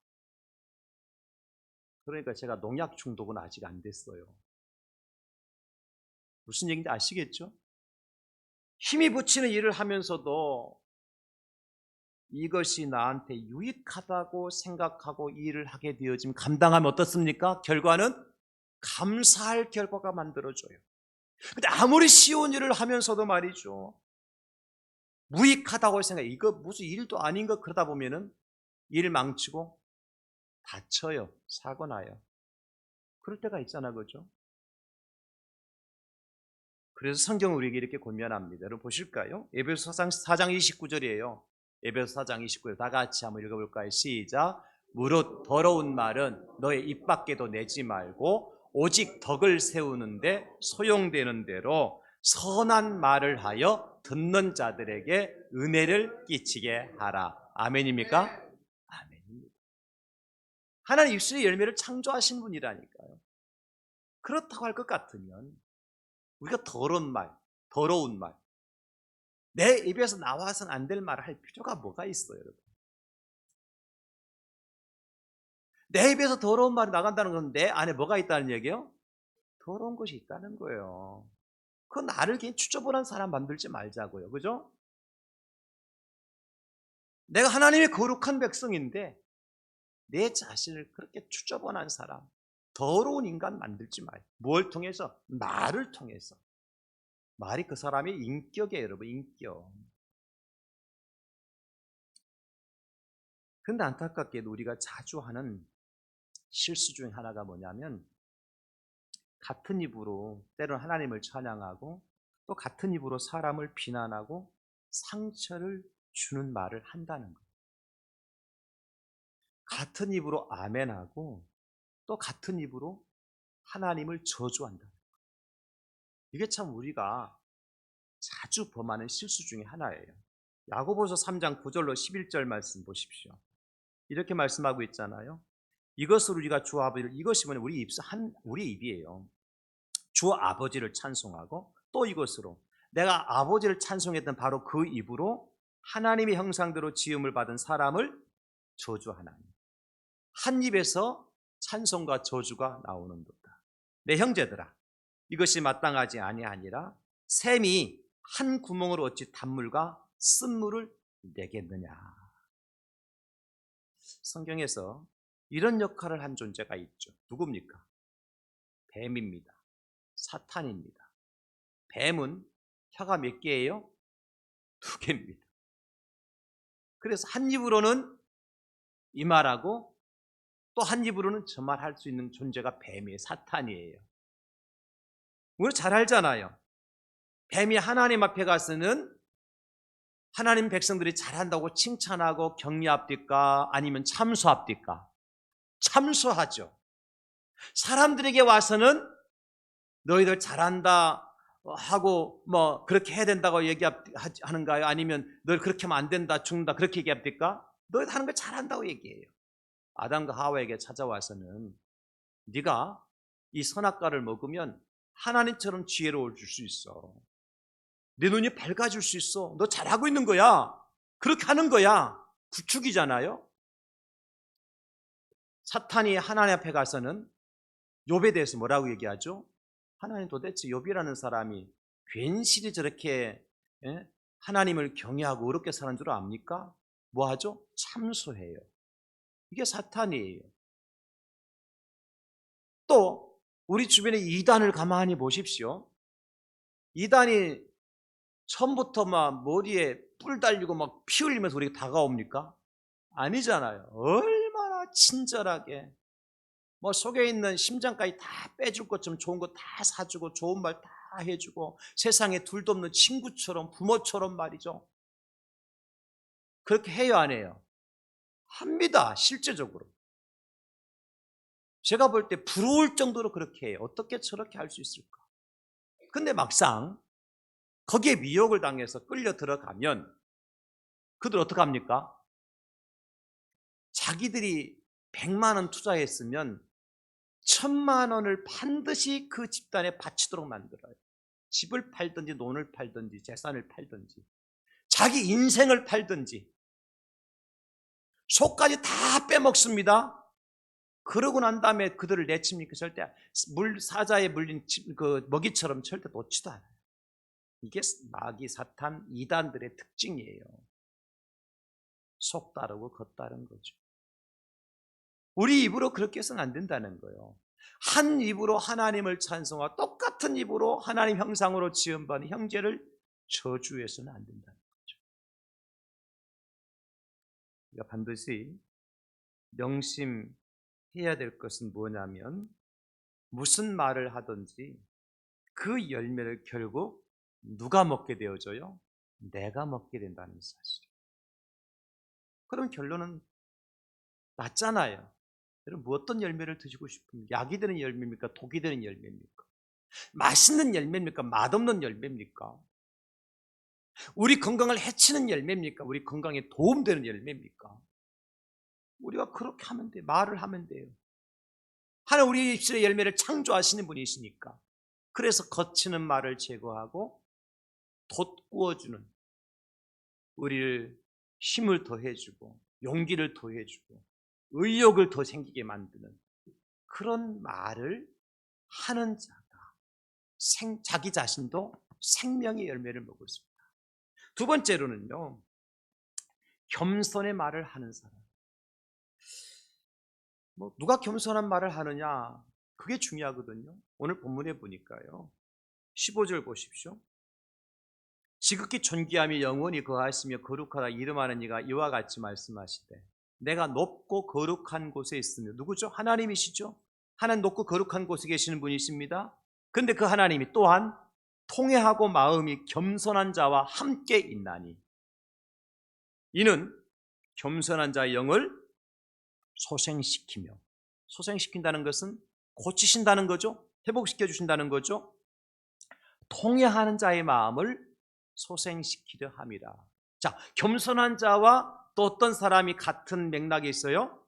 Speaker 1: 그러니까 제가 농약 중독은 아직 안 됐어요. 무슨 얘기인지 아시겠죠? 힘이 붙이는 일을 하면서도 이것이 나한테 유익하다고 생각하고 일을 하게 되어지면 감당하면 어떻습니까? 결과는 감사할 결과가 만들어져요. 근데 아무리 쉬운 일을 하면서도 말이죠. 무익하다고 생각해. 이거 무슨 일도 아닌 것 그러다 보면은 일 망치고 다쳐요. 사고 나요. 그럴 때가 있잖아, 그죠? 그래서 성경은 우리에게 이렇게 권면합니다. 여러분 보실까요? 에베소 4장 29절이에요. 에베소 4장 29절 다 같이 한번 읽어볼까요? 시작. 무릇 더러운 말은 너의 입 밖에도 내지 말고 오직 덕을 세우는데 소용되는 대로 선한 말을 하여 듣는 자들에게 은혜를 끼치게 하라. 아멘입니까? 아멘입니다. 하나님 입술의 열매를 창조하신 분이라니까요. 그렇다고 할 것 같으면 우리가 더러운 말, 내 입에서 나와서는 안 될 말을 할 필요가 뭐가 있어요, 여러분? 내 입에서 더러운 말이 나간다는 건 내 안에 뭐가 있다는 얘기예요? 더러운 것이 있다는 거예요. 그 나를 괜히 추저분한 사람 만들지 말자고요. 그죠? 내가 하나님의 거룩한 백성인데 내 자신을 그렇게 추저분한 사람, 더러운 인간 만들지 마요. 뭘 통해서? 말을 통해서. 말이 그 사람의 인격이에요, 여러분. 인격. 근데 안타깝게도 우리가 자주 하는 실수 중에 하나가 뭐냐면 같은 입으로 때로는 하나님을 찬양하고 또 같은 입으로 사람을 비난하고 상처를 주는 말을 한다는 거예요. 같은 입으로 아멘하고 또 같은 입으로 하나님을 저주한다. 이게 참 우리가 자주 범하는 실수 중에 하나예요. 야고보서 3장 9절로 11절 말씀 보십시오. 이렇게 말씀하고 있잖아요. 이것으로 우리가 주 아버지를, 이것이 뭐냐, 우리 입이에요. 주 아버지를 찬송하고 또 이것으로 내가 아버지를 찬송했던 바로 그 입으로 하나님의 형상대로 지음을 받은 사람을 저주하나니. 한 입에서 찬송과 저주가 나오는도다. 내 형제들아, 이것이 마땅하지 아니하니라. 샘이 한 구멍으로 어찌 단물과 쓴물을 내겠느냐. 성경에서 이런 역할을 한 존재가 있죠. 누굽니까? 뱀입니다. 사탄입니다. 뱀은 혀가 몇 개예요? 2개입니다. 그래서 한 입으로는 이 말하고 또 한 입으로는 저 말할 수 있는 존재가 뱀이에요. 사탄이에요. 우리 잘 알잖아요. 뱀이 하나님 앞에 가서는 하나님 백성들이 잘한다고 칭찬하고 격려합니까? 아니면 참소합니까? 참소하죠. 사람들에게 와서는 너희들 잘한다 하고 뭐 그렇게 해야 된다고 얘기하는가요? 아니면 너희 그렇게 하면 안 된다, 죽는다 그렇게 얘기합니까? 너희들 하는 거 잘한다고 얘기해요. 아담과 하와에게 찾아와서는 네가 이 선악과를 먹으면 하나님처럼 지혜로워질 수 있어. 내 눈이 밝아질 수 있어. 너 잘하고 있는 거야. 그렇게 하는 거야. 구축이잖아요. 사탄이 하나님 앞에 가서는 욥에 대해서 뭐라고 얘기하죠? 하나님 도대체 욥이라는 사람이 괜시리 저렇게 하나님을 경외하고 어렵게 사는 줄 압니까? 뭐 하죠? 참소해요. 이게 사탄이에요. 또 우리 주변에 이단을 가만히 보십시오. 이단이 처음부터 막 머리에 뿔 달리고 막 피 흘리면서 우리가 다가옵니까? 아니잖아요. 얼마나 친절하게 뭐 속에 있는 심장까지 다 빼줄 것처럼 좋은 거 다 사주고 좋은 말 다 해주고 세상에 둘도 없는 친구처럼 부모처럼 말이죠. 그렇게 해요, 안 해요? 합니다. 실제적으로. 제가 볼 때 부러울 정도로 그렇게 해요. 어떻게 저렇게 할 수 있을까? 근데 막상 거기에 미혹을 당해서 끌려 들어가면 그들 어떡합니까? 자기들이 100만 원 투자했으면 1000만 원을 반드시 그 집단에 바치도록 만들어요. 집을 팔든지 돈을 팔든지 재산을 팔든지 자기 인생을 팔든지 속까지 다 빼먹습니다. 그러고 난 다음에 그들을 내칩니까? 절대 사자에 물린 그 먹이처럼 절대 놓지도 않아요. 이게 마귀 사탄 이단들의 특징이에요. 속 따르고 겉 따른 거죠. 우리 입으로 그렇게 해서는 안 된다는 거예요. 한 입으로 하나님을 찬송하고 똑같은 입으로 하나님 형상으로 지음받은 형제를 저주해서는 안 된다는 거죠. 우리가 반드시 명심해야 될 것은 뭐냐면 무슨 말을 하든지 그 열매를 결국 누가 먹게 되어져요? 내가 먹게 된다는 사실. 그럼 결론은 맞잖아요. 여러분 어떤 열매를 드시고 싶습니까? 약이 되는 열매입니까? 독이 되는 열매입니까? 맛있는 열매입니까? 맛없는 열매입니까? 우리 건강을 해치는 열매입니까? 우리 건강에 도움되는 열매입니까? 우리가 그렇게 하면 돼요. 말을 하면 돼요. 하나님 우리 입술의 열매를 창조하시는 분이시니까. 그래서 거치는 말을 제거하고 돋구어주는 우리를 힘을 더해주고 용기를 더해주고 의욕을 더 생기게 만드는 그런 말을 하는 자가 자기 자신도 생명의 열매를 먹을 수 있다. 두 번째로는요, 겸손의 말을 하는 사람. 누가 겸손한 말을 하느냐, 그게 중요하거든요. 오늘 본문에 보니까요, 15절 보십시오. 지극히 존귀함이 영원히 거하시며 거룩하다 이름하는 이가 이와 같이 말씀하시되 내가 높고 거룩한 곳에 있으며, 누구죠? 하나님이시죠? 하나님 높고 거룩한 곳에 계시는 분이십니다. 그런데 그 하나님이 또한 통회하고 마음이 겸손한 자와 함께 있나니 이는 겸손한 자의 영을 소생시키며, 소생시킨다는 것은 고치신다는 거죠. 회복시켜 주신다는 거죠. 통회하는 자의 마음을 소생시키려 함이라. 자, 겸손한 자와 또 어떤 사람이 같은 맥락에 있어요?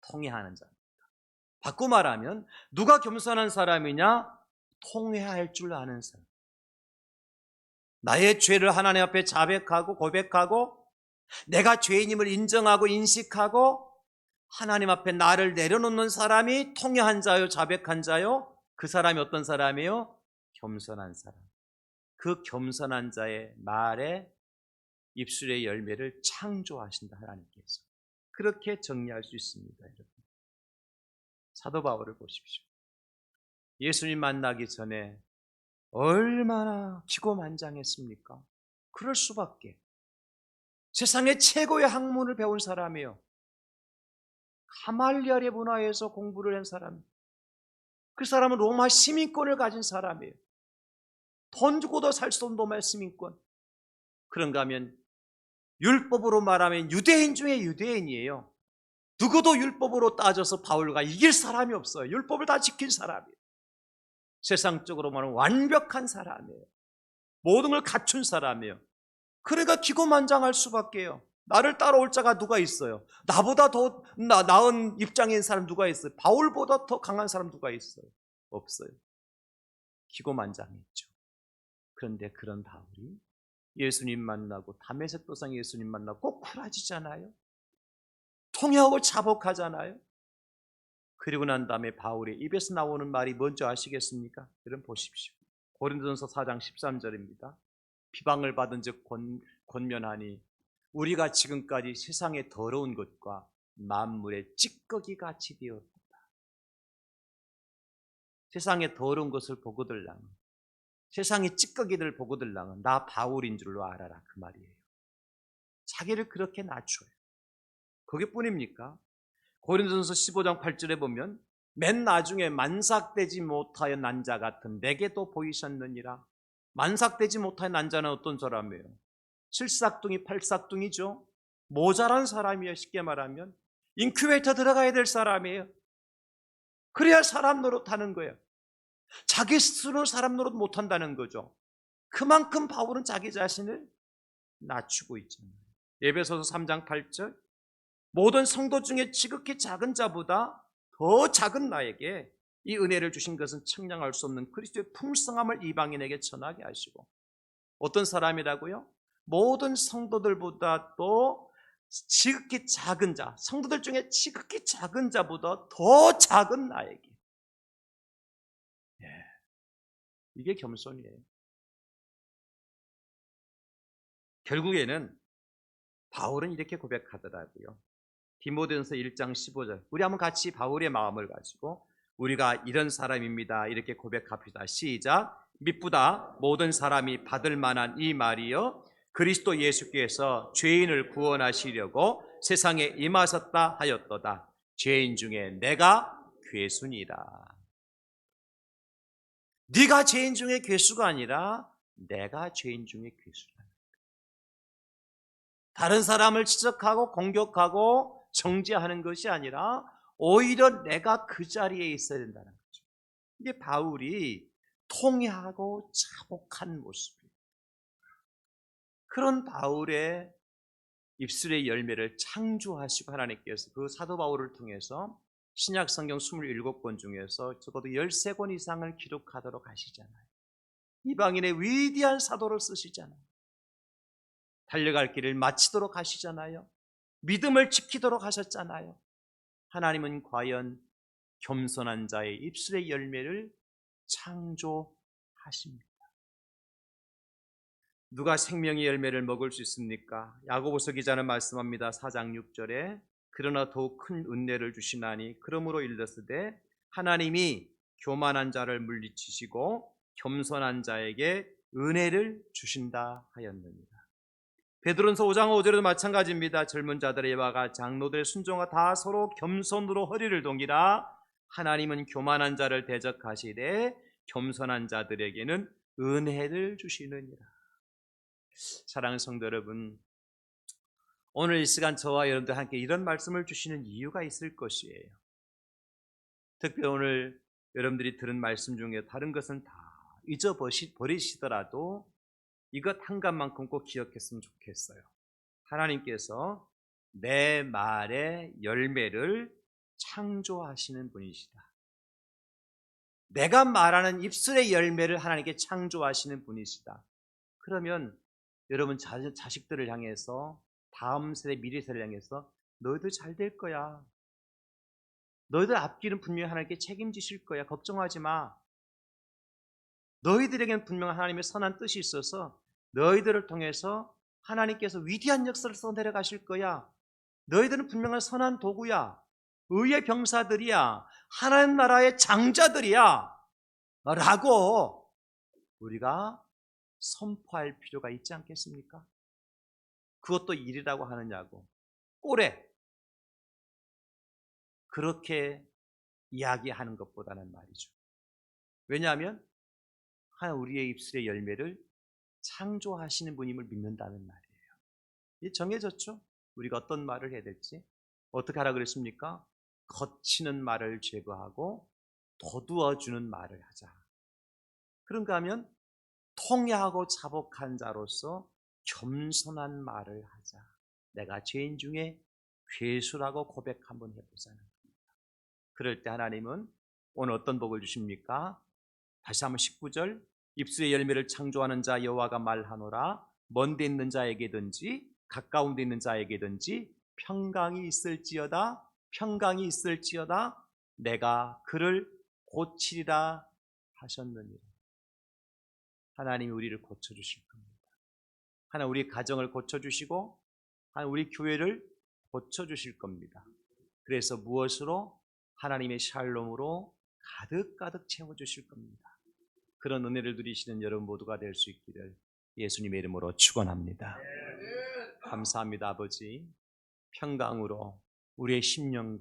Speaker 1: 통회하는 자입니다. 바꿔 말하면 누가 겸손한 사람이냐? 통회할 줄 아는 사람. 나의 죄를 하나님 앞에 자백하고 고백하고 내가 죄인임을 인정하고 인식하고 하나님 앞에 나를 내려놓는 사람이 통회한 자요, 자백한 자요? 그 사람이 어떤 사람이요? 겸손한 사람. 그 겸손한 자의 말에 입술의 열매를 창조하신다, 하나님께서. 그렇게 정리할 수 있습니다, 여러분. 사도 바울을 보십시오. 예수님 만나기 전에 얼마나 기고만장했습니까? 그럴 수밖에. 세상의 최고의 학문을 배운 사람이에요. 가말리엘의 문화에서 공부를 한 사람. 그 사람은 로마 시민권을 가진 사람이에요. 돈 주고도 살 수 없는 로마 시민권. 그런가 하면 율법으로 말하면 유대인 중에 유대인이에요. 누구도 율법으로 따져서 바울과 이길 사람이 없어요. 율법을 다 지킨 사람이에요. 세상적으로 말하면 완벽한 사람이에요. 모든 걸 갖춘 사람이에요. 그러니까 기고만장할 수밖에요. 나를 따라올 자가 누가 있어요? 나보다 더 나은 입장인 사람 누가 있어요? 바울보다 더 강한 사람 누가 있어요? 없어요. 기고만장했죠. 그런데 그런 바울이 예수님 만나고 다메섹 도상 예수님 만나고 꼭 쿨해지잖아요. 통역하고 자복하잖아요. 그리고 난 다음에 바울의 입에서 나오는 말이 뭔지 아시겠습니까? 여러분 보십시오. 고린도전서 4장 13절입니다. 비방을 받은 즉 권면하니 우리가 지금까지 세상의 더러운 것과 만물의 찌꺼기 같이 되었다. 세상의 더러운 것을 보고들랑은, 세상의 찌꺼기들 보고들랑은 나 바울인 줄로 알아라, 그 말이에요. 자기를 그렇게 낮춰요. 그게뿐입니까? 고린도전서 15장 8절에 보면 맨 나중에 만삭되지 못하여 난 자 같은 내게도 보이셨느니라. 만삭되지 못하여 난 자는 어떤 사람이에요? 칠삭둥이, 팔삭둥이죠. 모자란 사람이에요. 쉽게 말하면 인큐베이터 들어가야 될 사람이에요. 그래야 사람 노릇하는 거예요. 자기 스스로 사람 노릇 못한다는 거죠. 그만큼 바울은 자기 자신을 낮추고 있잖아요. 에베소서 3장 8절 모든 성도 중에 지극히 작은 자보다 더 작은 나에게 이 은혜를 주신 것은 측량할 수 없는 그리스도의 풍성함을 이방인에게 전하게 하시고, 어떤 사람이라고요? 모든 성도들보다 또 지극히 작은 자, 성도들 중에 지극히 작은 자보다 더 작은 나에게. 이게 겸손이에요. 결국에는 바울은 이렇게 고백하더라고요. 디모데전서 1장 15절. 우리 한번 같이 바울의 마음을 가지고 우리가 이런 사람입니다, 이렇게 고백합시다. 시작. 미쁘다 모든 사람이 받을 만한 이 말이요 그리스도 예수께서 죄인을 구원하시려고 세상에 임하셨다 하였도다. 죄인 중에 내가 괴순이라. 네가 죄인 중에 괴수가 아니라 내가 죄인 중에 괴수다. 다른 사람을 지적하고 공격하고 정죄하는 것이 아니라 오히려 내가 그 자리에 있어야 된다는 거죠. 이게 바울이 통회하고 자복한 모습이에요. 그런 바울의 입술의 열매를 창조하시고 하나님께서 그 사도 바울을 통해서 신약 성경 27권 중에서 적어도 13권 이상을 기록하도록 하시잖아요. 이방인의 위대한 사도를 쓰시잖아요. 달려갈 길을 마치도록 하시잖아요. 믿음을 지키도록 하셨잖아요. 하나님은 과연 겸손한 자의 입술의 열매를 창조하십니다. 누가 생명의 열매를 먹을 수 있습니까? 야고보서 기자는 말씀합니다. 4장 6절에 그러나 더욱 큰 은혜를 주시나니 그러므로 일렀으되 하나님이 교만한 자를 물리치시고 겸손한 자에게 은혜를 주신다 하였느니라. 베드로전서 5장 5절에도 마찬가지입니다. 젊은 자들의 예화가 장로들의 순종과 다 서로 겸손으로 허리를 동이라. 하나님은 교만한 자를 대적하시되 겸손한 자들에게는 은혜를 주시느니라. 사랑하는 성도 여러분, 오늘 이 시간 저와 여러분들 함께 이런 말씀을 주시는 이유가 있을 것이에요. 특별히 오늘 여러분들이 들은 말씀 중에 다른 것은 다 잊어버리시더라도 이것 한 가지만큼 꼭 기억했으면 좋겠어요. 하나님께서 내 말의 열매를 창조하시는 분이시다. 내가 말하는 입술의 열매를 하나님께 창조하시는 분이시다. 그러면 여러분 자식들을 향해서, 다음 세대 미래 세대를 향해서 너희들 잘 될 거야. 너희들 앞길은 분명히 하나님께 책임지실 거야. 걱정하지 마. 너희들에게는 분명 하나님의 선한 뜻이 있어서 너희들을 통해서 하나님께서 위대한 역사를 써 내려가실 거야. 너희들은 분명한 선한 도구야. 의의 병사들이야. 하나님 나라의 장자들이야. 라고 우리가 선포할 필요가 있지 않겠습니까? 그것도 일이라고 하느냐고. 꼴에 그렇게 이야기하는 것보다는 말이죠. 왜냐하면 하나님 우리의 입술의 열매를 창조하시는 분임을 믿는다는 말이에요. 이게 정해졌죠? 우리가 어떤 말을 해야 될지. 어떻게 하라 그랬습니까? 거치는 말을 제거하고 도두어주는 말을 하자. 그런가 하면 통회하고 자복한 자로서 겸손한 말을 하자. 내가 죄인 중에 괴수라고 고백 한번 해보자는 겁니다. 그럴 때 하나님은 오늘 어떤 복을 주십니까? 다시 한번 19절, 입술의 열매를 창조하는 자 여호와가 말하노라. 먼데 있는 자에게든지 가까운 데 있는 자에게든지 평강이 있을지어다. 평강이 있을지어다. 내가 그를 고치리라 하셨느니라. 하나님이 우리를 고쳐주실 겁니다. 하나님 우리 가정을 고쳐주시고 하나님 우리 교회를 고쳐주실 겁니다. 그래서 무엇으로? 하나님의 샬롬으로 가득가득 채워주실 겁니다. 그런 은혜를 누리시는 여러분 모두가 될 수 있기를 예수님의 이름으로 축원합니다. 감사합니다. 아버지, 평강으로 우리의 심령과